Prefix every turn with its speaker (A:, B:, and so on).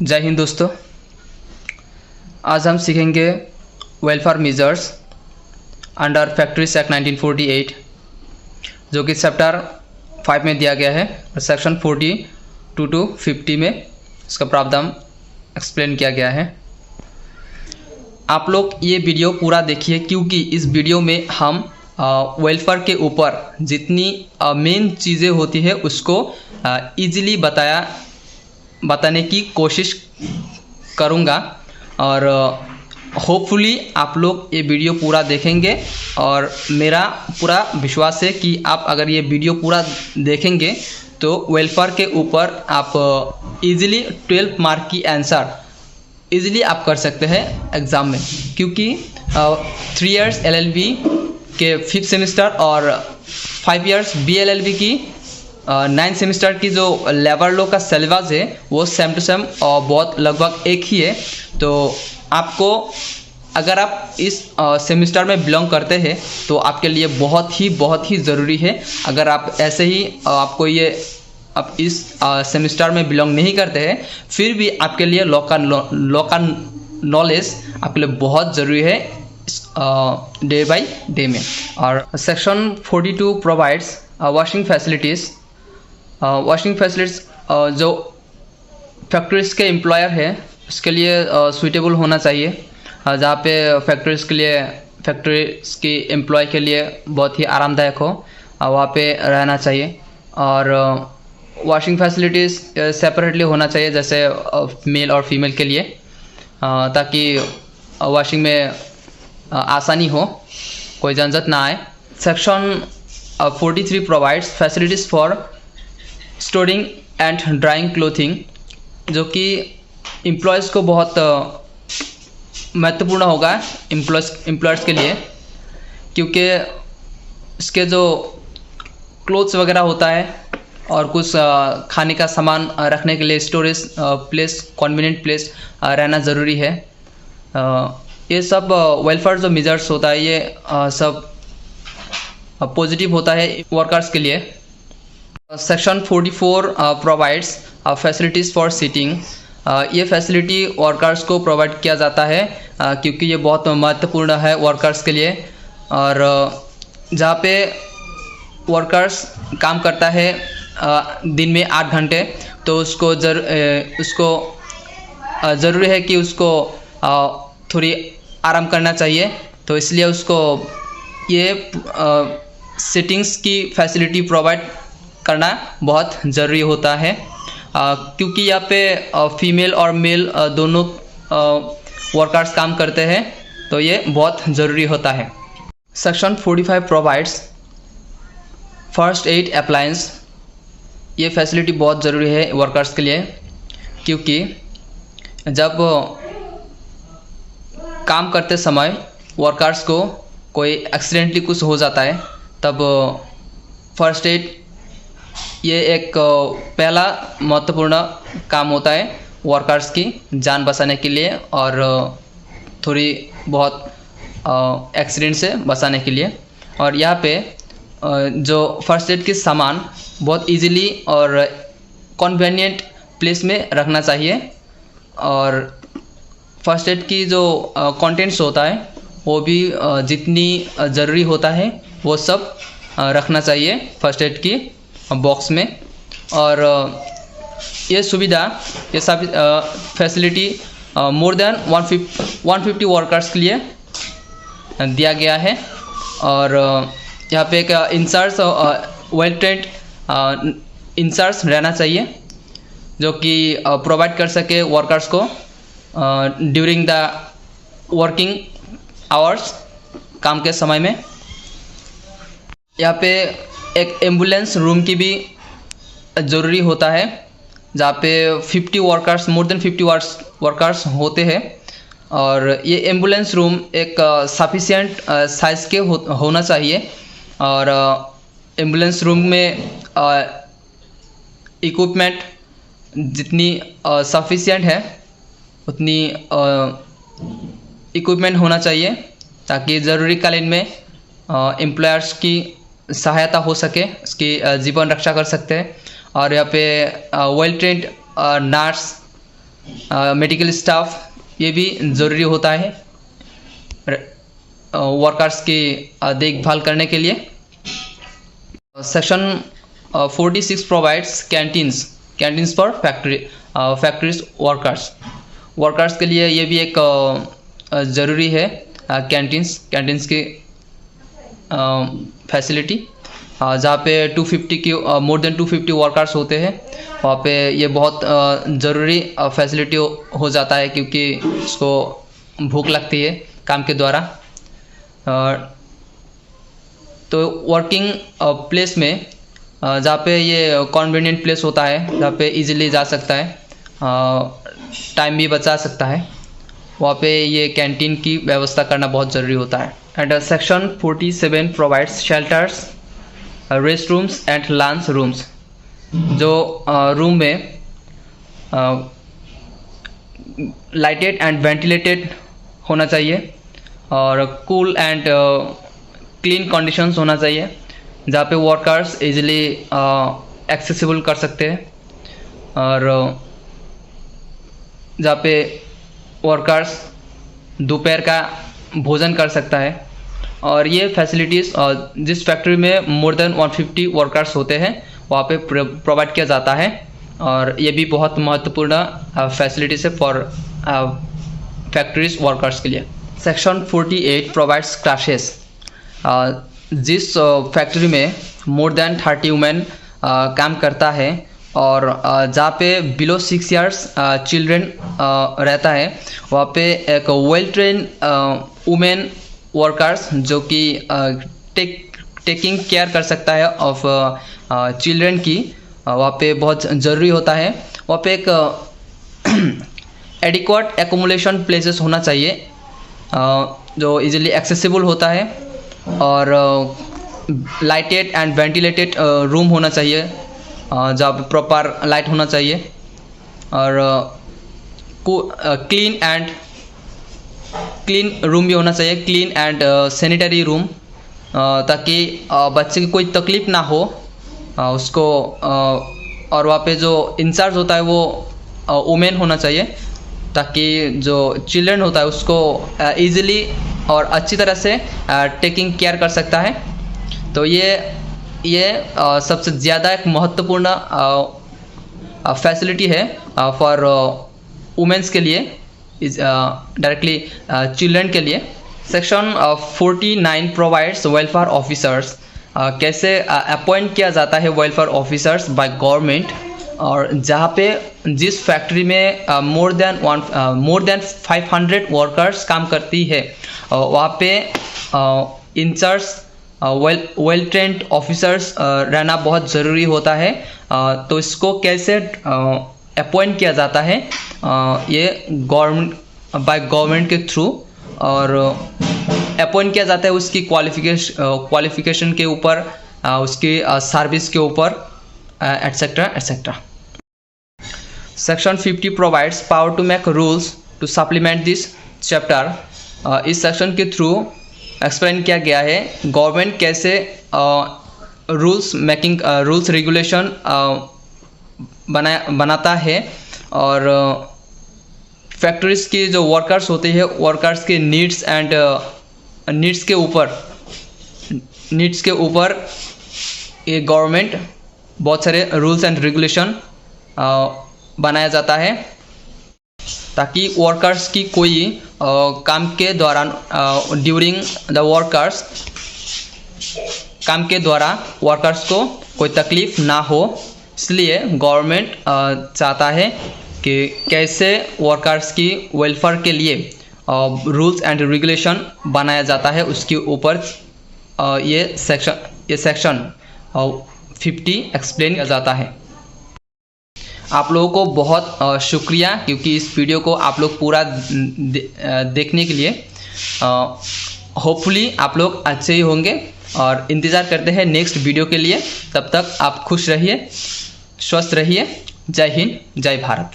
A: जय हिंद दोस्तों। आज हम सीखेंगे welfare measures under factories act 1948 जो कि चैप्टर 5 में दिया गया है और सेक्शन 42 to 50 में इसका प्रावधान एक्सप्लेन किया गया है। आप लोग ये वीडियो पूरा देखिए क्योंकि इस वीडियो में हम वेलफेयर के ऊपर जितनी मेन चीज़ें होती है उसको ईजिली बताने की कोशिश करूँगा और होपफुली आप लोग ये वीडियो पूरा देखेंगे और मेरा पूरा विश्वास है कि आप अगर ये वीडियो पूरा देखेंगे तो वेलफेयर के ऊपर आप इजीली 12 मार्क की आंसर इजीली आप कर सकते हैं एग्ज़ाम में, क्योंकि 3 इयर्स LLB के 5th सेमेस्टर और 5 इयर्स BLLB की 9th सेमेस्टर की जो लेबर लॉ का सिलेबस है वो सेम टू सेम और बहुत लगभग एक ही है। तो आपको अगर आप इस सेमेस्टर में बिलोंग करते हैं तो आपके लिए बहुत ही ज़रूरी है। अगर आप ऐसे ही आपको ये आप इस सेमेस्टर में बिलोंग नहीं करते हैं फिर भी आपके लिए लॉ का नॉलेज आपके लिए बहुत ज़रूरी है डे बाय डे में। और section 42 provides washing facilities. Washing facilities जो फैक्ट्रीज़ के एम्प्लॉयर है उसके लिए सूटेबल होना चाहिए, जहाँ पे फैक्ट्रीज़ के एम्प्लॉय के लिए बहुत ही आरामदायक हो वहाँ पे रहना चाहिए। और वॉशिंग फैसिलिटीज़ सेपरेटली होना चाहिए जैसे मेल और फीमेल के लिए, ताकि वॉशिंग में आसानी हो, कोई झंझट ना आए। Section 43 provides facilities for storing and drawing clothing, जो कि एम्प्लॉयज़ को बहुत महत्वपूर्ण होगा एम्प्लॉयर्स के लिए, क्योंकि इसके जो क्लोथ्स वगैरह होता है और कुछ खाने का सामान रखने के लिए स्टोरेज प्लेस, कन्वीनियंट प्लेस रहना ज़रूरी है। ये सब वेलफेयर जो मेजर्स होता है ये सब पॉजिटिव होता है वर्कर्स के लिए। Section 44 provides facilities for seating. ये फैसिलिटी वर्कर्स को प्रोवाइड किया जाता है क्योंकि ये बहुत महत्वपूर्ण है वर्कर्स के लिए। और जहाँ पे वर्कर्स काम करता है दिन में 8 घंटे तो उसको ज़रूरी है कि उसको थोड़ी आराम करना चाहिए। तो इसलिए उसको ये सिटिंग्स की फैसिलिटी प्रोवाइड करना बहुत ज़रूरी होता है, क्योंकि यहाँ पे फीमेल और मेल दोनों वर्कर्स काम करते हैं, तो ये बहुत ज़रूरी होता है। Section 45 provides first aid appliance. ये फैसिलिटी बहुत ज़रूरी है वर्कर्स के लिए, क्योंकि जब काम करते समय वर्कर्स को कोई एक्सीडेंटली कुछ हो जाता है तब फर्स्ट एड ये एक पहला महत्वपूर्ण काम होता है वर्कर्स की जान बचाने के लिए और थोड़ी बहुत एक्सीडेंट से बचाने के लिए। और यहाँ पे जो फर्स्ट एड के सामान बहुत इजीली और कन्वीनियंट प्लेस में रखना चाहिए, और फर्स्ट एड की जो कंटेंट्स होता है वो भी जितनी ज़रूरी होता है वो सब रखना चाहिए फर्स्ट एड की बॉक्स में। और ये सुविधा, ये सब फैसिलिटी मोर देन 150 वर्कर्स के लिए दिया गया है। और यहाँ पे एक इंचार्ज वेल ट्रेंड इंचार्ज रहना चाहिए जो कि प्रोवाइड कर सके वर्कर्स को ड्यूरिंग द वर्किंग आवर्स, काम के समय में। यहाँ पे एक एम्बुलेंस रूम की भी ज़रूरी होता है जहाँ पे 50 वर्कर्स, मोर देन 50 वर्कर्स होते हैं। और ये एम्बुलेंस रूम एक सफिशिएंट साइज़ के होना चाहिए। और एम्बुलेंस रूम में इक्विपमेंट जितनी सफिशिएंट है उतनी इक्विपमेंट होना चाहिए, ताकि ज़रूरीकालीन में एम्प्लॉयर्स की सहायता हो सके, उसकी जीवन रक्षा कर सकते हैं। और यहाँ पे well trained nurse medical staff ये भी ज़रूरी होता है वर्कर्स की देखभाल करने के लिए। Section 46 provides canteens for factories workers के लिए ये भी एक ज़रूरी है कैंटीन्स की फैसिलिटी, जहाँ पे 250 की मोर देन 250 वर्कर्स होते हैं, वहाँ पे ये बहुत ज़रूरी फैसिलिटी हो जाता है, क्योंकि उसको भूख लगती है काम के द्वारा। तो वर्किंग प्लेस में जहाँ पे ये कन्वीनियंट प्लेस होता है, जहाँ पे इजीली जा सकता है, टाइम भी बचा सकता है, वहाँ पे ये कैंटीन की व्यवस्था करना बहुत ज़रूरी होता है। And section 47 provides shelters, rest rooms and lunch rooms. जो रूम में लाइटेड एंड वेंटिलेटेड होना चाहिए और कूल एंड क्लीन कंडीशंस होना चाहिए, जहाँ पे वर्कर्स इजीली एक्सेसिबल कर सकते हैं और जहाँ पे वर्कर्स दोपहर का भोजन कर सकता है। और ये फैसिलिटीज़ जिस फैक्ट्री में मोर देन 150 वर्कर्स होते हैं वहाँ पे प्रोवाइड किया जाता है, और ये भी बहुत महत्वपूर्ण फैसिलिटीज़ है फॉर फैक्ट्रीज वर्कर्स के लिए। Section 48 provides classes. जिस फैक्ट्री में मोर देन 30 वुमेन काम करता है और जहाँ पे बिलो 6 इयर्स चिल्ड्रेन रहता है, वहाँ पे एक वेल ट्रेन वुमेन वर्कर्स जो कि टेकिंग केयर कर सकता है ऑफ चिल्ड्रेन की, वहाँ पे बहुत ज़रूरी होता है। वहाँ पे एक एडिक्वेट एकोमोडेशन प्लेसेस होना चाहिए जो इजीली एक्सेसिबल होता है, और लाइटेड एंड वेंटिलेटेड रूम होना चाहिए जहाँ पे प्रॉपर लाइट होना चाहिए, और क्लीन रूम भी होना चाहिए, क्लीन एंड सैनिटरी रूम, ताकि बच्चे की कोई तकलीफ़ ना हो उसको। और वहाँ पे जो इंचार्ज होता है वो वुमेन होना चाहिए, ताकि जो चिल्ड्रन होता है उसको ईज़िली और अच्छी तरह से टेकिंग केयर कर सकता है। तो ये सबसे ज़्यादा एक महत्वपूर्ण फैसिलिटी है फॉर वुमेंस के लिए, डायरेक्टली चिल्ड्रन के लिए। Section 49 provides welfare officers. कैसे अपॉइंट किया जाता है वेलफेयर ऑफिसर्स बाय गवर्नमेंट, और जहाँ पे जिस फैक्ट्री में मोर देन 500 वर्कर्स काम करती है, वहाँ पे इंचार्ज वेल ट्रेंड ऑफिसर्स रहना बहुत ज़रूरी होता है। तो इसको कैसे अपॉइंट किया जाता है, ये बाय गवर्नमेंट के थ्रू, और अपॉइंट किया जाता है उसकी क्वालिफिकेशन के ऊपर, उसकी सर्विस के ऊपर, et cetera et cetera. Section 50 provides power to make rules to supplement this chapter. इस सेक्शन के थ्रू एक्सप्लेन किया गया है गवर्नमेंट कैसे रूल्स रेगुलेशन बनाता है, और फैक्ट्रीज की जो वर्कर्स होते हैं वर्कर्स के नीड्स के ऊपर ये गवर्नमेंट बहुत सारे रूल्स एंड रेगुलेशन बनाया जाता है, ताकि वर्कर्स की कोई काम के दौरान ड्यूरिंग द काम के द्वारा वर्कर्स को कोई तकलीफ़ ना हो। इसलिए गवर्नमेंट चाहता है कि कैसे वर्कर्स की वेलफेयर के लिए रूल्स एंड रेगुलेशन बनाया जाता है, उसके ऊपर ये सेक्शन 50 एक्सप्लेन किया जाता है। आप लोगों को बहुत शुक्रिया, क्योंकि इस वीडियो को आप लोग पूरा देखने के लिए। होपफुली आप लोग अच्छे ही होंगे, और इंतज़ार करते हैं नेक्स्ट वीडियो के लिए। तब तक आप खुश रहिए, स्वस्थ रहिए। जय हिंद, जय भारत।